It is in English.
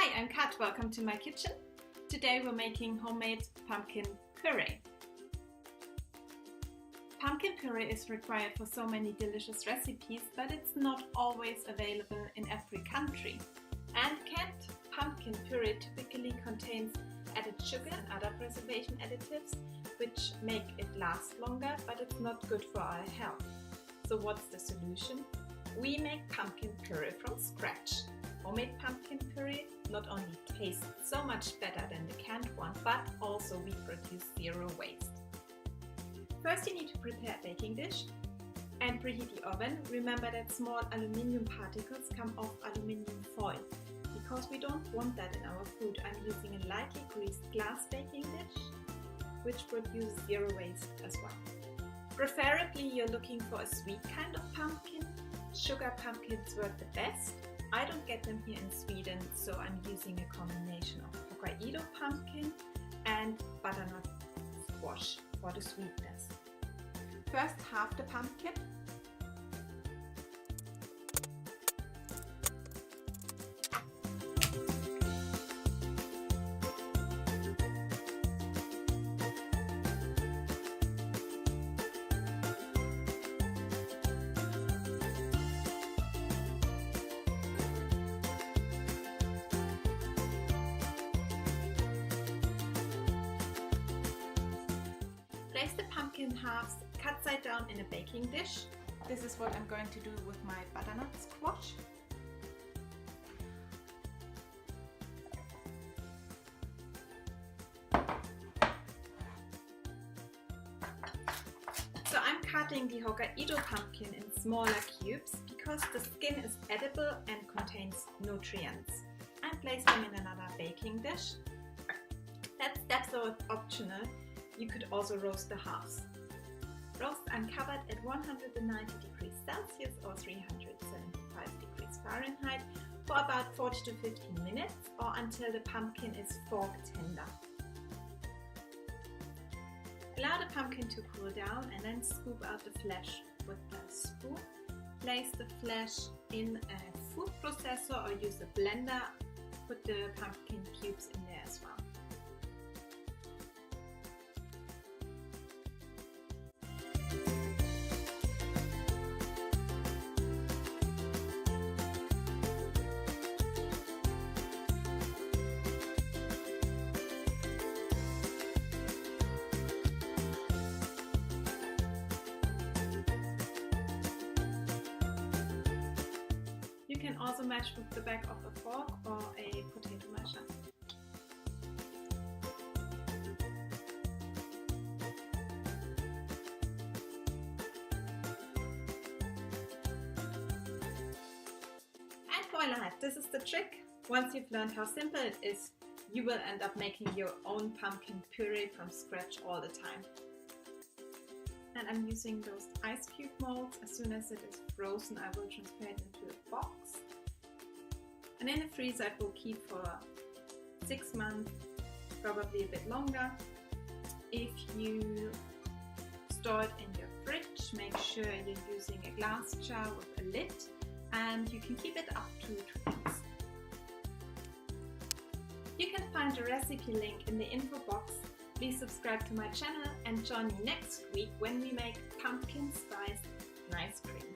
Hi, I'm Kat. Welcome to my kitchen. Today we're making homemade pumpkin puree. Pumpkin puree is required for so many delicious recipes, but it's not always available in every country. And canned pumpkin puree typically contains added sugar and other preservation additives, which make it last longer, but it's not good for our health. So what's the solution? We make pumpkin puree from scratch. Homemade pumpkin puree not only tastes so much better than the canned one, but also we produce zero waste. First you need to prepare a baking dish and preheat the oven. Remember that small aluminium particles come off aluminium foil. Because we don't want that in our food, I'm using a lightly greased glass baking dish, which produces zero waste as well. Preferably you're looking for a sweet kind of pumpkin. Sugar pumpkins work the best. I don't get them here in Sweden, so I'm using a combination of kokkaido pumpkin and butternut squash for the sweetness. First, halve the pumpkin. Place the pumpkin halves cut side down in a baking dish. This is what I'm going to do with my butternut squash. So I'm cutting the Hokkaido pumpkin in smaller cubes because the skin is edible and contains nutrients. And place them in another baking dish. That's optional. You could also roast the halves. Roast uncovered at 190 degrees Celsius or 375 degrees Fahrenheit for about 40 to 15 minutes or until the pumpkin is fork tender. Allow the pumpkin to cool down and then scoop out the flesh with a spoon. Place the flesh in a food processor or use a blender. Put the pumpkin cubes in there as well. You can also mash with the back of a fork or a potato masher. And voila, this is the trick. Once you've learned how simple it is, you will end up making your own pumpkin puree from scratch all the time. And I'm using those ice cube molds. As soon as it is frozen, I will transfer it into a box. And in the freezer it will keep for 6 months, probably a bit longer. If you store it in your fridge, make sure you're using a glass jar with a lid, and you can keep it up to 2 weeks. You can find the recipe link in the info box. Please subscribe to my channel and join me next week when we make pumpkin spiced ice cream.